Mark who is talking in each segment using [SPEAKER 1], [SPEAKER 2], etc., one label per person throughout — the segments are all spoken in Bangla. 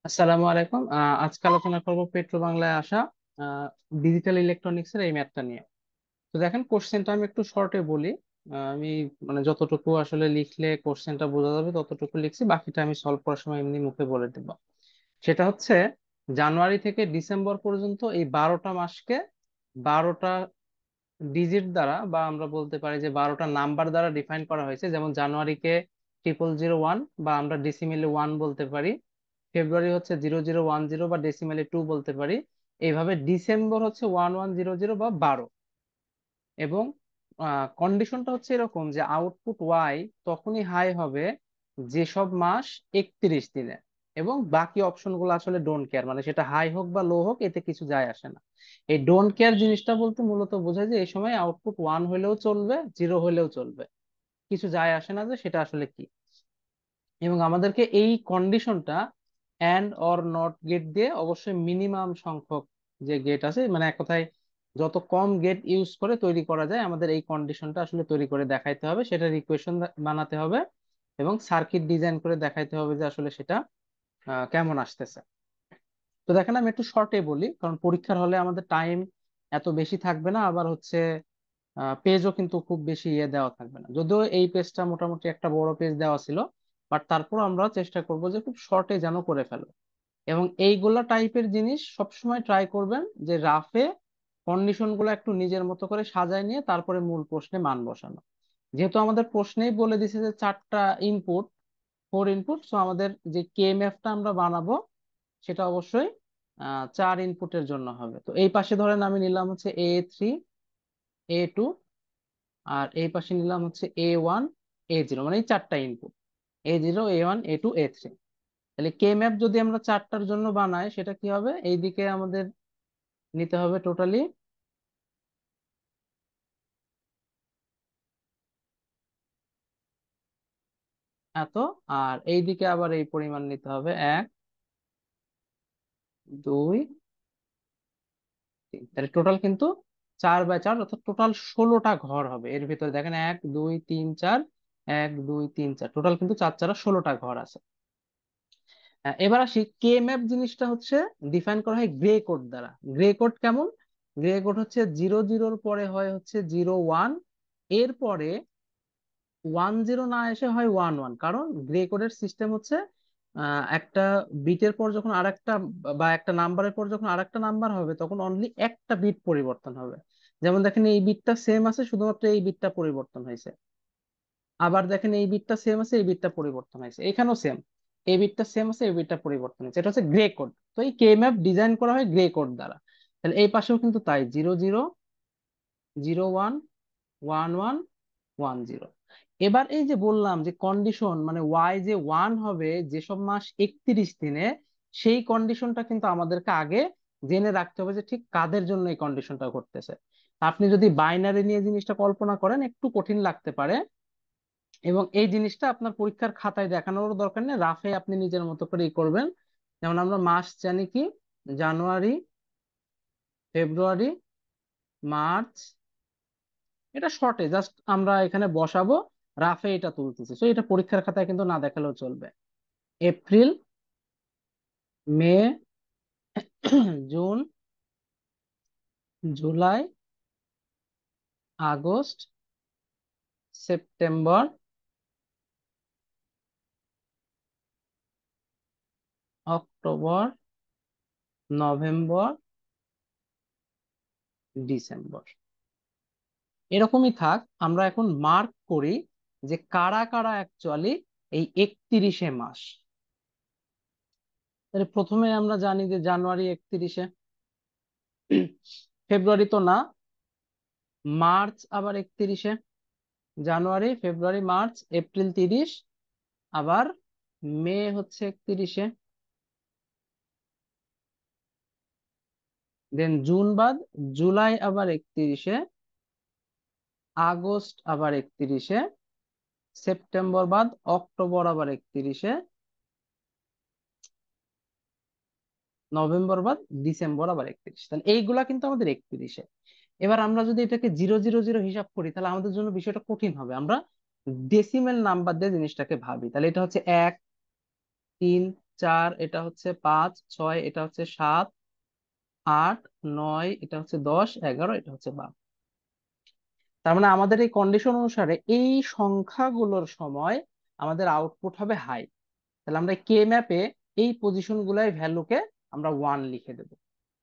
[SPEAKER 1] আসসালামু আলাইকুম। আজকে আলোচনা করব পেট্রো বাংলায় আসা ডিজিটাল ইলেকট্রনিক্স এর এই ম্যাথটা নিয়ে। তো দেখেন, কোশ্চেনটা আমি একটু শর্টে বলি। আমি মানে যতটুকু আসলে লিখলে কোশ্চেনটা বোঝা যাবে ততটুকু লিখছি, বাকিটা আমি সলভ করার সময় এমনি মুখে বলে দেবো। সেটা হচ্ছে, জানুয়ারি থেকে ডিসেম্বর পর্যন্ত এই 12টা মাসকে 12টা ডিজিট দ্বারা, বা আমরা বলতে পারি যে 12টা নাম্বার দ্বারা ডিফাইন করা হয়েছে। যেমন জানুয়ারিকে 0001, বা আমরা ডেসিমেলে 1 বলতে পারি। ফেব্রুয়ারি হচ্ছে 0010, বা ডেসিমেলে 2 বলতে পারি। এইভাবে ডিসেম্বর হচ্ছে 1100, বা 12। এবং কন্ডিশনটা হচ্ছে এরকম যে আউটপুট ওয়াই তখনই হাই হবে যেসব মাস 31 দিনে, এবং বাকি অপশনগুলো আসলে ডোন্ট কেয়ার, মানে সেটা হাই হোক বা লো হোক এতে কিছু যায় আসে না। এই ডোন্ট কেয়ার জিনিসটা বলতে মূলত বোঝায় যে এই সময় আউটপুট 1 হলেও চলবে, 0 হলেও চলবে, কিছু যায় আসে না যে সেটা আসলে কি। এবং আমাদেরকে এই কন্ডিশনটা অ্যান্ড অর নট গেট দিয়ে অবশ্যই মিনিমাম সংখ্যক যে গেট আছে, মানে এক কথায় যত কম গেট ইউজ করে তৈরি করা যায় আমাদের এই কন্ডিশনটা আসলে তৈরি করে দেখাইতে হবে, সেটার ইকুয়েশন বানাতে হবে এবং সার্কিট ডিজাইন করে দেখাইতে হবে যে আসলে সেটা কেমন আসতেছে। তো দেখেন, আমি একটু শর্টে বলি, কারণ পরীক্ষার হলে আমাদের টাইম এত বেশি থাকবে না, আবার হচ্ছে পেজও কিন্তু খুব বেশি ইয়ে দেওয়া থাকবে না, যদিও এই পেজটা মোটামুটি একটা বড় পেজ দেওয়া ছিল। বাট তারপর আমরা চেষ্টা করব যে খুব শর্টে যেন করে ফেলো। এবং এইগুলা টাইপের জিনিস সবসময় ট্রাই করবেন যে রাফে কন্ডিশন গুলো একটু নিজের মতো করে সাজায় নিয়ে তারপরে মূল প্রশ্নে মান বসানো। যেহেতু আমাদের প্রশ্নেই বলে দিছে যে 4টা ইনপুট, 4 ইনপুট, সো আমাদের যে কেএমএফটা আমরা বানাবো সেটা অবশ্যই 4 ইনপুটের জন্য হবে। তো এই পাশে ধরেন আমি নিলাম হচ্ছে A3, A2, আর এই পাশে নিলাম হচ্ছে A1, A0, মানে এই 4টা input, A0, A1, A2, A3। তাহলে কে ম্যাপ যদি আমরা 4টার জন্য বানাই সেটা কি হবে, এইদিকে আমাদের নিতে হবে টোটালি এত, আর এইদিকে আবার এই পরিমাণ নিতে হবে 1, 2, 3। তাহলে টোটাল কিন্তু 4 বাই 4, অর্থাৎ টোটাল 16টা ঘর হবে এর ভিতরে। দেখেন 1, 2, 3, 4, 1, 2, 3, 4, টোটাল কিন্তু 4 4 16টা ঘর আছে। এবার আসি, কে ম্যাপ জিনিসটা হচ্ছে ডিফাইন করা হয় গ্রে কোড দ্বারা। গ্রে কোড কেমন? গ্রে কোড হচ্ছে 0 0-র পরে হয় হচ্ছে 0 1, এরপরে 1 0 না এসে হয় 1 1, কারণ গ্রে কোডের সিস্টেম হচ্ছে একটা বিটের পর যখন আরেকটা, বা একটা নাম্বারের পর যখন আরেকটা নাম্বার হবে তখন অনলি একটা বিট পরিবর্তন হবে। যেমন দেখেন এই বিটটা সেম আছে, শুধুমাত্র এই বিটটা পরিবর্তন হয়েছে। আবার দেখেন এই বিটটা সেম আছে, এই বিটটা পরিবর্তন হয়েছে, এখানেও সেম, এই বিটটা সেম আছে, এই বিটটা পরিবর্তন হয়েছে। এটা হচ্ছে গ্রে কোড। তো এই কে ম্যাপ ডিজাইন করা হয় গ্রে কোড দ্বারা। তাহলে এই পাশেও কিন্তু তাই, 0 0, 0 1, 1 1, 1 0। এবার এই যে বললাম যে কন্ডিশন, মানে ওয়াই যে 1 হবে যেসব মাস 31 দিনে, সেই কন্ডিশনটা কিন্তু আমাদেরকে আগে জেনে রাখতে হবে যে ঠিক কাদের জন্য এই কন্ডিশনটা ঘটতেছে। আপনি যদি বাইনারি নিয়ে জিনিসটা কল্পনা করেন একটু কঠিন লাগতে পারে, এবং এই জিনিসটা আপনার পরীক্ষার খাতায় দেখানোর দরকার নেই, রাফে আপনি নিজের মতো করে করবেন। যেমন আমরা মাস জানি কি, জানুয়ারি, ফেব্রুয়ারি, মার্চ, এটা শর্টে জাস্ট আমরা এখানে বসাবো, রাফে এটা তুলতেছি, তো এটা পরীক্ষার খাতায় কিন্তু না দেখালেও চলবে। April, May, June, July, August, September, October, November, December. এরকমই থাক, আমরা এখন মার্ক করি যে কারা কারা অ্যাকচুয়ালি এই 31 মাস। তাহলে প্রথমে আমরা জানি যে জানুয়ারি 31, ফেব্রুয়ারি তো না, মার্চ আবার 31, জানুয়ারি, ফেব্রুয়ারি, মার্চ, এপ্রিল 30, আবার মে হচ্ছে 31, দেন জুন বাদ, জুলাই আবার 31, আগস্ট আবার 31, সেপ্টেম্বর বাদ, অক্টোবর আবার 31, নভেম্বর বাদ, ডিসেম্বর আবার 31। তাহলে এইগুলা কিন্তু আমাদের 31। এবার আমরা যদি এটাকে 0 0 0 হিসাব করি তাহলে আমাদের জন্য বিষয়টা কঠিন হবে। আমরা ডেসিমেল নাম্বার দিয়ে জিনিসটাকে ভাবি, তাহলে এটা হচ্ছে 1, 3, 4 এটা হচ্ছে 5, 6 এটা হচ্ছে 7, 8, 9 এটা হচ্ছে 10, 11 এটা হচ্ছে 12। তার মানে আমাদের এই কন্ডিশন অনুসারে এই সংখ্যাগুলোর সময় আমাদের আউটপুট হবে হাই। তাহলে আমরা কে ম্যাপে এই পজিশন গুলাই ভ্যালুকে আমরা 1 লিখে দেবো।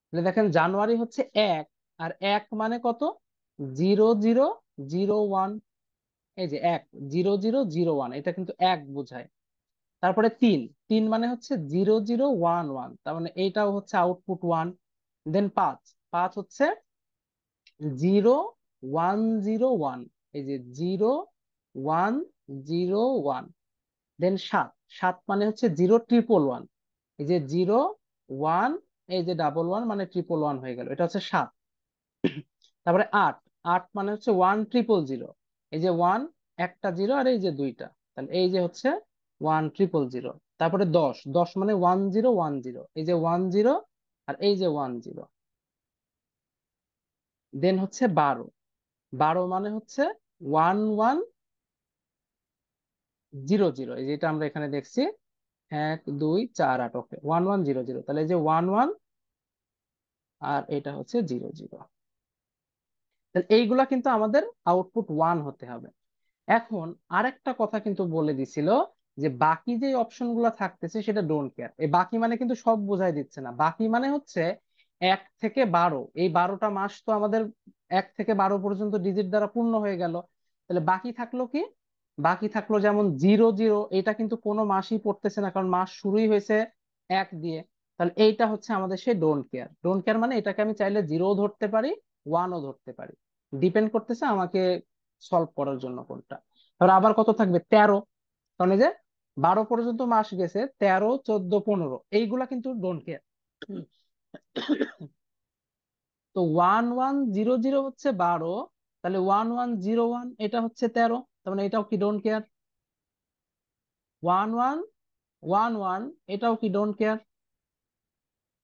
[SPEAKER 1] তাহলে দেখেন জানুয়ারি হচ্ছে 1, আর 1 মানে কত? 0001। এই যে 10001, এটা কিন্তু 1 বোঝায়। তারপরে 3, 3 মানে হচ্ছে 0011, তার মানে এইটাও হচ্ছে আউটপুট 1। দেন 5, 5 হচ্ছে 0101, এই যে 0101। দেন 7, 7 মানে হচ্ছে 0111, এই যে 01, এই যে 11 মানে 111 হয়ে গেল, এটা হচ্ছে 7। তারপরে 8, 8 মানে হচ্ছে 1000, এই যে 1 একটা জিরো আর এই যে দুইটা, তাহলে এই যে হচ্ছে 1000। তারপরে 10, 10 মানে 1010, এই যে 10 আর এই যে 10। দেন হচ্ছে 12, 12 মানে হচ্ছে 1100, এই যেটা আমরা এখানে দেখছি 1248, ওকে 1100, তাহলে এই যে 11 আর এটা হচ্ছে 00। তাহলে এইগুলা কিন্তু আমাদের আউটপুট 1 হতে হবে। এখন আরেকটা কথা কিন্তু বলে দিছিল যে বাকি যে অপশন গুলা থাকতেছে সেটা ডোন্ট কেয়ার। এই বাকি মানে কিন্তু সব বোঝাই দিচ্ছে না, বাকি মানে হচ্ছে 1 থেকে 12, এই 12টা মাস তো আমাদের 1 থেকে 12 পর্যন্ত ডিজিট দ্বারা পূর্ণ হয়ে গেল। তাহলে বাকি থাকলো কি? বাকি থাকলো যেমন 00, এটা কিন্তু কোনো মাসই পড়তেছে না কারণ মাস শুরুই হয়েছে 1 দিয়ে। তাহলে এইটা হচ্ছে আমাদের সেই ডোন্ট কেয়ার। ডোন্ট কেয়ার মানে এটাকে আমি চাইলে 0 ধরতে পারি, 1ও ধরতে পারি, ডিপেন্ড করতেছে আমাকে সলভ করার জন্য কোনটা। তারপর আবার কত থাকবে? 13, কারণ এই যে 12 পর্যন্ত মাস গেছে, 13, 14, 15 এইগুলা কিন্তু ডোন্ট কেয়ার। তো 1100 হচ্ছে 12, তাহলে 1101 এটা হচ্ছে 13, তার মানে এটাও কি ডোন্ট কেয়ার। 1111 এটাও কি ডোন্ট কেয়ার।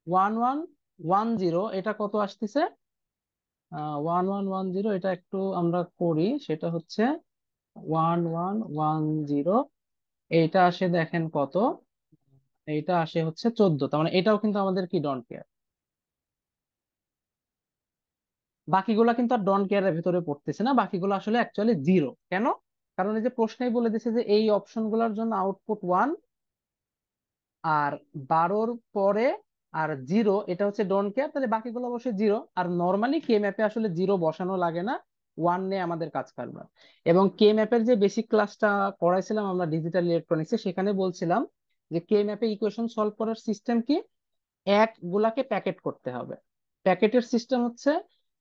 [SPEAKER 1] 1110 এটা কত আসতেছে? 1110 এটা একটু আমরা করি, সেটা হচ্ছে 1110, এইটা আসে দেখেন কত, এইটা আসে হচ্ছে 14, তার মানে এটাও কিন্তু আমাদের কি ডোন্ট কেয়ার। বাকিগুলা কিন্তু আর ডোন্ট কেয়ারের ভিতরে পড়তেছে না, বাকিগুলো আসলে অ্যাকচুয়ালি 0। কেন? কারণ এই যে প্রশ্নেই বলে দিছে যে এই অপশন গুলোর জন্য আউটপুট 1, আর 12-র পরে আর 0 এটা হচ্ছে ডোন্ট কেয়ার, তাহলে বাকিগুলো অবশ্যই 0। আর নর্মালি কে ম্যাপে আসলে 0 বসানো লাগে না, 1 নিয়ে আমাদের কাজ কারবার। এবং কে ম্যাপের যে বেসিক ক্লাসটা করাইছিলাম আমরা ডিজিটাল ইলেকট্রনিক্সে, সেখানে বলছিলাম যে কে ম্যাপে ইকুয়েশন সলভ করার সিস্টেম কি, এক গুলাকে প্যাকেট করতে হবে। প্যাকেটের সিস্টেম হচ্ছে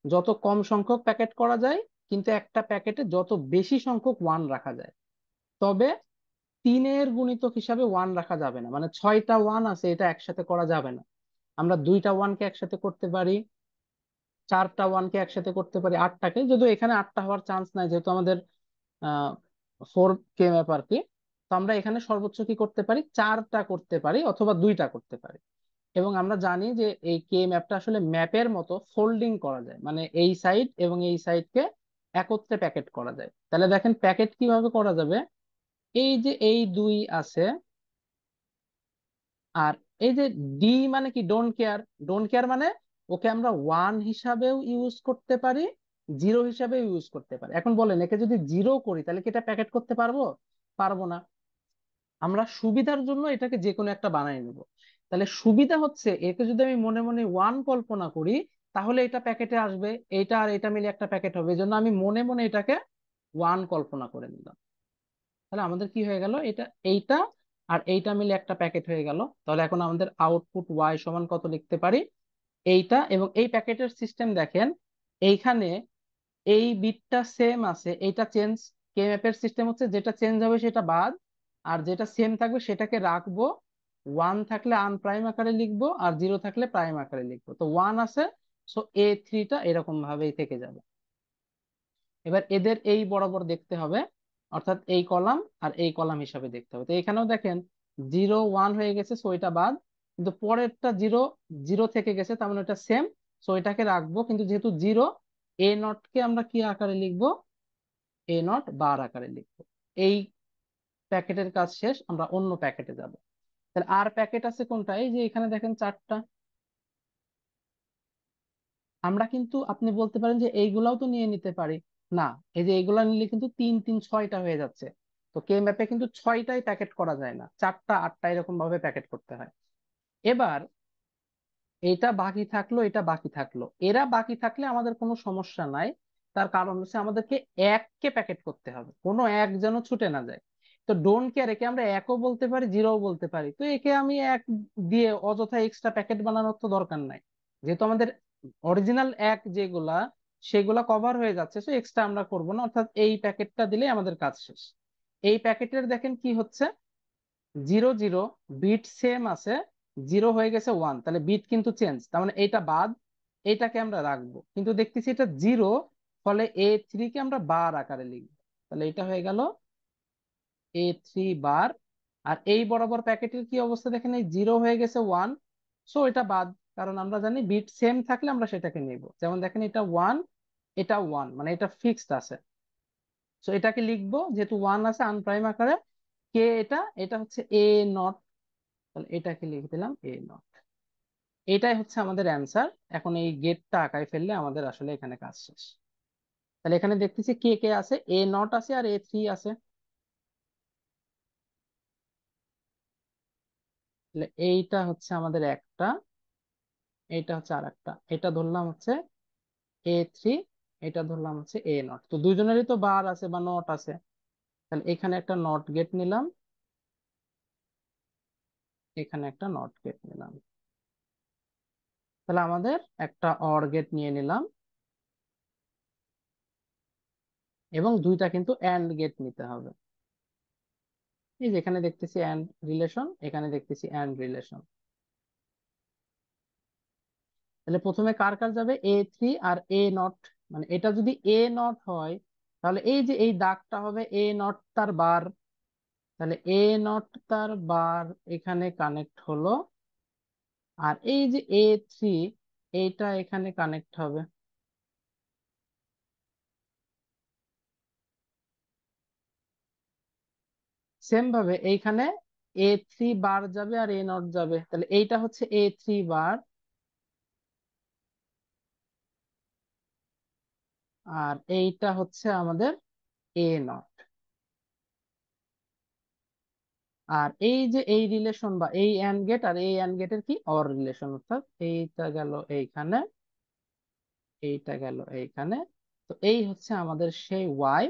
[SPEAKER 1] যত কম সংখ্যক প্যাকেট করা যায়, কিন্তু একটা প্যাকেটে যত বেশি সংখ্যক 1 রাখা যায়। তবে 3-এর গুণিতক হিসাবে 1 রাখা যাবে না, মানে 6টা 1 আছে এটা একসাথে করা যাবে না। আমরা 2টা 1-কে একসাথে করতে পারি, 4টা 1-কে একসাথে করতে পারি, 8টাকে, যদিও এখানে 8টা হওয়ার চান্স নাই যেহেতু আমাদের 4 কে ম্যাপ আর কি। তো আমরা এখানে সর্বোচ্চ কি করতে পারি, 4টা করতে পারি অথবা 2টা করতে পারি। এবং আমরা জানি যে এই কে ম্যাপটা আসলে ম্যাপের মতো ফোল্ডিং করা যায়, মানে এই সাইড এবং এই সাইডকে একত্রে প্যাকেট করা যায়। তাহলে দেখেন প্যাকেট কিভাবে করা যাবে, এই যে এই 2 আছে, আর এই যে ডি মানে কি ডোন্ট কেয়ার। ডোন্ট কেয়ার মানে ওকে আমরা 1 হিসাবেও ইউজ করতে পারি, 0 হিসাবেও ইউজ করতে পারি। এখন বলেন একে যদি 0 করি তাহলে কি এটা প্যাকেট করতে পারবো? পারবো না। আমরা সুবিধার জন্য এটাকে যে কোনো একটা বানাই নেব। তাহলে সুবিধা হচ্ছে একে যদি আমি মনে মনে 1 কল্পনা করি তাহলে এটা প্যাকেটে আসবে, এইটা আর এটা মিলে একটা প্যাকেট হবে, এই জন্য আমি মনে মনে এটাকে 1 কল্পনা করে নিলাম। তাহলে আমাদের কি হয়ে গেল, এটা এইটা আর এইটা মিলে একটা প্যাকেট হয়ে গেল। তাহলে এখন আমাদের আউটপুট ওয়াই সমান কত লিখতে পারি, এইটা। এবং এই প্যাকেটের সিস্টেম দেখেন, এইখানে এই বিটটা সেম আছে, এইটা চেঞ্জ। কে ম্যাপের সিস্টেম হচ্ছে যেটা চেঞ্জ হবে সেটা বাদ, আর যেটা সেম থাকবে সেটাকে রাখবো। 1 থাকলে আনপ্রাইম আকারে লিখবো, আর 0 থাকলে প্রাইম আকারে লিখবো। তো 1 আছে, সো A3টা এরকম ভাবেই থেকে যাবে। এবার এদের এই বরাবর দেখতে হবে, অর্থাৎ এই কলাম আর এই কলাম হিসাবে দেখতে হবে। তো এখানেও দেখেন 0 1 হয়ে গেছে, সো এটা বাদ। কিন্তু পরেরটা 0 0 থেকে গেছে, তার মানে এটা সেম, সো এটাকে রাখবো। কিন্তু যেহেতু 0, A0 কে আমরা কি আকারে লিখবো, A0 বার আকারে লিখবো। এই প্যাকেটের কাজ শেষ, আমরা অন্য প্যাকেটে যাব। তাহলে আর প্যাকেট আছে কোনটা? এই যে এখানে দেখেন চারটা। আমরা কিন্তু আপনি বলতে পারেন যে এইগুলাও তো নিয়ে নিতে পারি। না, এই যে এইগুলা নিলে কিন্তু তিন তিন ছয়টা হয়ে যাচ্ছে। তো কে ম্যাপে কিন্তু ছয়টাই প্যাকেট করা যায় না, চারটা আটটা এরকম ভাবে প্যাকেট করতে হয়। এবার এটা বাকি থাকলো, এটা বাকি থাকলো, এরা বাকি থাকলে আমাদের কোনো সমস্যা নাই। তার কারণ হচ্ছে আমাদেরকে এককে প্যাকেট করতে হবে, কোনো এক যেন ছুটে না যায়। তো ডোন্ট কেয়ার একে আমরা একও বলতে পারি, জিরোও বলতে পারি। তো একে আমি এক দিয়ে অযথা এক্সট্রা প্যাকেট বানানোর তো দরকার নাই, যেহেতু আমাদের অরিজিনাল এক যেগুলা সেগুলা কভার হয়ে যাচ্ছে, তো এক্সট্রা আমরা করব না, অর্থাৎ এই প্যাকেটটা দিলেই আমাদের কাজ শেষ। এই প্যাকেটের দেখেন কি হচ্ছে, জিরো জিরো, বিট সেম আছে, জিরো হয়ে গেছে ওয়ান, তাহলে বিট কিন্তু চেঞ্জ, তার মানে এইটা বাদ, এইটাকে আমরা রাখবো, কিন্তু দেখতেছি এটা জিরো, ফলে এ কে আমরা বার আকারে লিখবো। তাহলে এটা হয়ে গেল A3 বার। আর এই বরাবর প্যাকেটের কি অবস্থা দেখেন, এই জিরো হয়ে গেছে ওয়ান, সো এটা বাদ, কারণ আমরা জানি বিট সেম থাকলে আমরা সেটাকে নিব। যেমন দেখেন এটা ওয়ান, এটা ওয়ান, মানে এটা ফিক্সড আছে, সো এটাকে লিখবো, যেহেতু ওয়ান আছে আনপ্রাইম আকারে। কে এটা, এটা হচ্ছে A0, তাহলে এটাকে লিখে দিলাম A0। এটাই হচ্ছে আমাদের অ্যান্সার। এখন এই গেটটা আঁকায় ফেললে আমাদের আসলে এখানে কাজ শেষ। তাহলে এখানে দেখতেছি কে কে আছে, A0 আছে আর A3 আছে। তাহলে এইটা হচ্ছে আমাদের একটা, এইটা হচ্ছে আর একটা, এটা ধরলাম হচ্ছে A3, এটা ধরলাম হচ্ছে A0। তো দুইজনেরই তো বার আছে বা নট আছে, তাহলে এখানে একটা নট গেট নিলাম, এখানে একটা নট গেট নিলাম। তাহলে আমাদের একটা অর গেট নিয়ে নিলাম, এবং দুইটা কিন্তু অ্যান্ড গেট নিতে হবে। এই যে এখানে দেখতেছি অ্যান্ড রিলেশন, এখানে দেখতেছি অ্যান্ড রিলেশন। তাহলে প্রথমে কার কার যাবে, A3 আর A0। মানে এটা যদি A0 হয়, তাহলে এই যে এই দাগটা হবে A0 তার বার, তাহলে A0 তার বার এখানে কানেক্ট হলো। আর এই যে A3, এইটা এখানে কানেক্ট হবে। সেম ভাবে এইখানে A3 বার যাবে আর A0 যাবে, তাহলে এইটা হচ্ছে A3 বার, আর এইটা হচ্ছে আমাদের A0। আর এই যে এই রিলেশন বা এই অ্যান্ড গেট আর এই অ্যান্ড গেটের কি অর রিলেশন, অর্থাৎ এইটা গেল এইখানে, এইটা গেল এইখানে। তো এই হচ্ছে আমাদের সেই ওয়াই,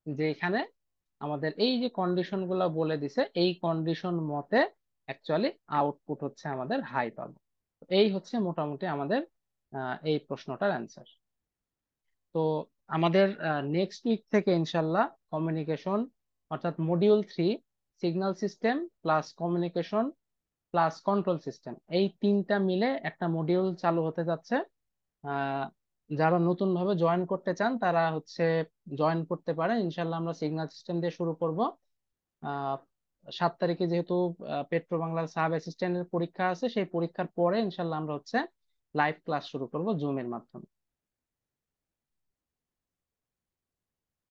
[SPEAKER 1] যে এখানে আমাদের এই যে কন্ডিশন গুলো বলে দিছে, এই কন্ডিশন মতে অ্যাকচুয়ালি আউটপুট হচ্ছে আমাদের হাই পাবো। তো এই হচ্ছে মোটামুটি আমাদের এই প্রশ্নটার অ্যান্সার। তো আমাদের নেক্সট উইক থেকে ইনশাল্লাহ কমিউনিকেশন, অর্থাৎ module 3, signal system plus communication plus control system, এই তিনটা মিলে একটা মডিউল চালু হতে যাচ্ছে। আহ, যারা নতুন ভাবে জয়েন করতে চান তারা হচ্ছে জয়েন করতে পারেন। ইনশাল্লাহ আমরা সিগন্যাল সিস্টেম দিয়ে শুরু করব। 7 তারিখে যেহেতু পেট্রো বাংলার সাব অ্যাসিস্ট্যান্টের পরীক্ষা আছে, সেই পরীক্ষার পরে ইনশাল্লাহ আমরা হচ্ছে লাইভ ক্লাস শুরু করব জুমের মাধ্যমে।